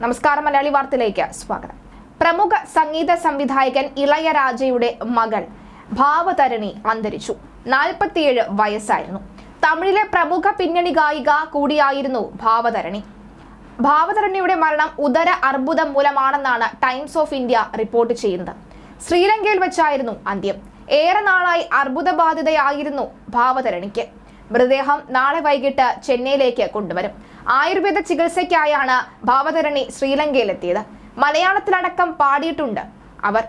നമസ്കാരം, മലയാളി വാർത്തയിലേക്ക് സ്വാഗതം. പ്രമുഖ സംഗീത സംവിധായകൻ ഇളയരാജയുടെ മകൾ ഭാവതരണി അന്തരിച്ചു. 47 വയസ്സായിരുന്നു. തമിഴിലെ പ്രമുഖ പിന്നണി ഗായിക കൂടിയായിരുന്നു ഭാവതരണി. ഭാവതരണിയുടെ മരണം ഉദര അർബുദം മൂലമാണെന്നാണ് ടൈംസ് ഓഫ് ഇന്ത്യ റിപ്പോർട്ട് ചെയ്യുന്നത്. ശ്രീലങ്കയിൽ വെച്ചായിരുന്നു അന്ത്യം. ഏറെ നാളായി അർബുദബാധിതയായിരുന്നു ഭാവതരണിക്ക്. മൃതദേഹം നാളെ വൈകിട്ട് ചെന്നൈയിലേക്ക് കൊണ്ടുവരും. ആയുർവേദ ചികിത്സയ്ക്കായാണ് ഭാവതരണി ശ്രീലങ്കയിലെത്തിയത്. മലയാളത്തിലടക്കം പാടിയിട്ടുണ്ട് അവർ.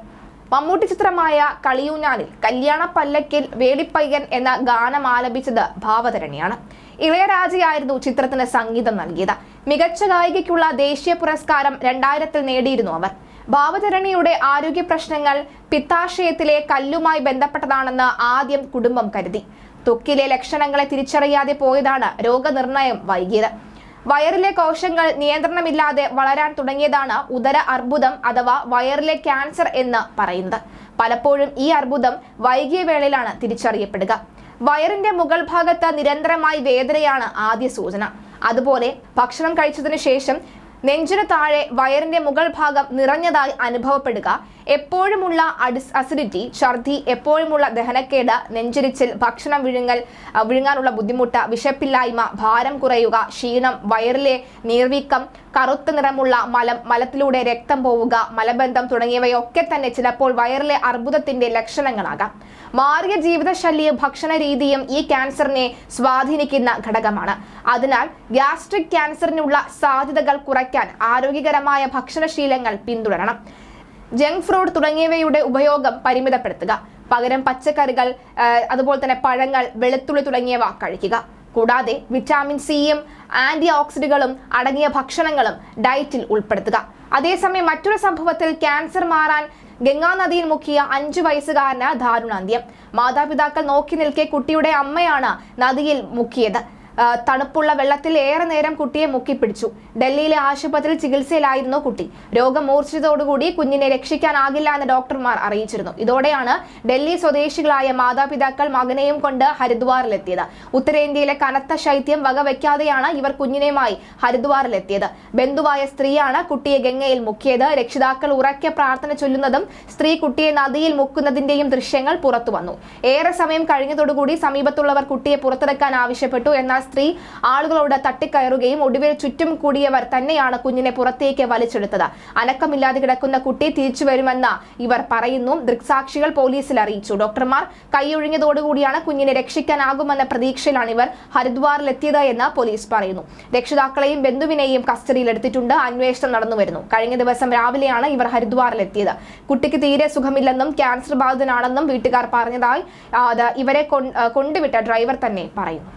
മമ്മൂട്ടി ചിത്രമായ കളിയൂഞ്ഞാലിൽ കല്യാണ പല്ലക്കിൽ വേളിപ്പയ്യൻ എന്ന ഗാനം ആലപിച്ചത് ഭാവതരണിയാണ്. ഇളയരാജയായിരുന്നു ചിത്രത്തിന് സംഗീതം നൽകിയത്. മികച്ച ഗായികയ്ക്കുള്ള ദേശീയ പുരസ്കാരം 2000-ൽ നേടിയിരുന്നു അവർ. ഭാവതരണിയുടെ ആരോഗ്യ പ്രശ്നങ്ങൾ പിത്താശയത്തിലെ കല്ലുമായി ബന്ധപ്പെട്ടതാണെന്ന് ആദ്യം കുടുംബം കരുതി. ത്വക്കിലെ ലക്ഷണങ്ങളെ തിരിച്ചറിയാതെ പോയതാണ് രോഗനിർണയം വൈകിയത്. വയറിലെ കോശങ്ങൾ നിയന്ത്രണമില്ലാതെ വളരാൻ തുടങ്ങിയതാണ് ഉദര അർബുദം അഥവാ വയറിലെ ക്യാൻസർ എന്ന് പറയുന്നത്. പലപ്പോഴും ഈ അർബുദം വൈകിയ വേളയിലാണ് തിരിച്ചറിയപ്പെടുക. വയറിന്റെ മുകൾ ഭാഗത്ത് നിരന്തരമായി വേദനയാണ് ആദ്യ സൂചന. അതുപോലെ ഭക്ഷണം കഴിച്ചതിനു ശേഷം നെഞ്ചിന് താഴെ വയറിന്റെ മുകൾ ഭാഗം നിറഞ്ഞതായി അനുഭവപ്പെടുക, എപ്പോഴുമുള്ള അസിഡിറ്റി, ഛർദി, എപ്പോഴുമുള്ള ദഹനക്കേട്, നെഞ്ചിരിച്ചിൽ, ഭക്ഷണം വിഴുങ്ങാനുള്ള ബുദ്ധിമുട്ട്, വിശപ്പില്ലായ്മ, ഭാരം കുറയുക, ക്ഷീണം, വയറിലെ നീർവീക്കം, കറുത്ത നിറമുള്ള മലം, മലത്തിലൂടെ രക്തം പോവുക, മലബന്ധം തുടങ്ങിയവയൊക്കെ തന്നെ ചിലപ്പോൾ വയറിലെ അർബുദത്തിന്റെ ലക്ഷണങ്ങളാകാം. മാറിയ ജീവിതശൈലിയും ഭക്ഷണ രീതിയും ഈ ക്യാൻസറിനെ സ്വാധീനിക്കുന്ന ഘടകമാണ്. അതിനാൽ ഗ്യാസ്ട്രിക് ക്യാൻസറിനുള്ള സാധ്യതകൾ കുറയ്ക്കാൻ ആരോഗ്യകരമായ ഭക്ഷണശീലങ്ങൾ പിന്തുടരണം. ജങ്ക് ഫുഡ് തുടങ്ങിയവയുടെ ഉപയോഗം പരിമിതപ്പെടുത്തുക. പകരം പച്ചക്കറികൾ, അതുപോലെ തന്നെ പഴങ്ങൾ, വെളുത്തുള്ളി തുടങ്ങിയവ കഴിക്കുക. കൂടാതെ വിറ്റാമിൻ സിയും ആന്റി ഓക്സിഡന്റുകളും അടങ്ങിയ ഭക്ഷണങ്ങളും ഡയറ്റിൽ ഉൾപ്പെടുത്തുക. അതേസമയം മറ്റൊരു സംഭവത്തിൽ ക്യാൻസർ മാറാൻ ഗംഗാനദിയിൽ മുക്കിയ 5 വയസ്സുകാരന് ദാരുണാന്ത്യം. മാതാപിതാക്കൾ നോക്കി നിൽക്കെ കുട്ടിയുടെ അമ്മയാണ് നദിയിൽ മുക്കിയത്. തണുപ്പുള്ള വെള്ളത്തിൽ ഏറെ നേരം കുട്ടിയെ മുക്കിപ്പിടിച്ചു. ഡൽഹിയിലെ ആശുപത്രിയിൽ ചികിത്സയിലായിരുന്നു കുട്ടി. രോഗം മൂർച്ഛിച്ചതോടുകൂടി കുഞ്ഞിനെ രക്ഷിക്കാനാകില്ല എന്ന് ഡോക്ടർമാർ അറിയിച്ചിരുന്നു. ഇതോടെയാണ് ഡൽഹി സ്വദേശികളായ മാതാപിതാക്കൾ മകനെയും കൊണ്ട് ഹരിദ്വാറിലെത്തിയത്. ഉത്തരേന്ത്യയിലെ കനത്ത ശൈത്യം വകവയ്ക്കാതെയാണ് ഇവർ കുഞ്ഞിനെയുമായി ഹരിദ്വാറിലെത്തിയത്. ബന്ധുവായ സ്ത്രീയാണ് കുട്ടിയെ ഗംഗയിൽ മുക്കിയത്. രക്ഷിതാക്കൾ ഉറക്കെ പ്രാർത്ഥന ചൊല്ലുന്നതും സ്ത്രീ കുട്ടിയെ നദിയിൽ മുക്കുന്നതിന്റെയും ദൃശ്യങ്ങൾ പുറത്തു വന്നു. ഏറെ സമയം കഴിഞ്ഞതോടുകൂടി സമീപത്തുള്ളവർ കുട്ടിയെ പുറത്തെടുക്കാൻ ആവശ്യപ്പെട്ടു. എന്നാൽ സ്ത്രീ ആളുകളോട് തട്ടിക്കയറുകയും ഒടുവിൽ ചുറ്റും കൂടിയവർ തന്നെയാണ് കുഞ്ഞിനെ പുറത്തേക്ക് വലിച്ചെടുത്തത്. അനക്കമില്ലാതെ കിടക്കുന്ന കുട്ടി തിരിച്ചു വരുമെന്ന് ഇവർ പറയുന്നു. ദൃക്സാക്ഷികൾ പോലീസിൽ അറിയിച്ചു. ഡോക്ടർമാർ കൈയൊഴിഞ്ഞതോടുകൂടിയാണ് കുഞ്ഞിനെ രക്ഷിക്കാനാകുമെന്ന പ്രതീക്ഷയിലാണ് ഇവർ ഹരിദ്വാറിലെത്തിയത് എന്ന് പോലീസ് പറയുന്നു. രക്ഷിതാക്കളെയും ബന്ധുവിനെയും കസ്റ്റഡിയിലെടുത്തിട്ടുണ്ട്. അന്വേഷണം നടന്നുവരുന്നു. കഴിഞ്ഞ ദിവസം രാവിലെയാണ് ഇവർ ഹരിദ്വാറിലെത്തിയത്. കുട്ടിക്ക് തീരെ സുഖമില്ലെന്നും ക്യാൻസർ ബാധിതനാണെന്നും വീട്ടുകാർ പറഞ്ഞതായി ഇവരെ കൊണ്ടുവിട്ട ഡ്രൈവർ തന്നെ പറയുന്നു.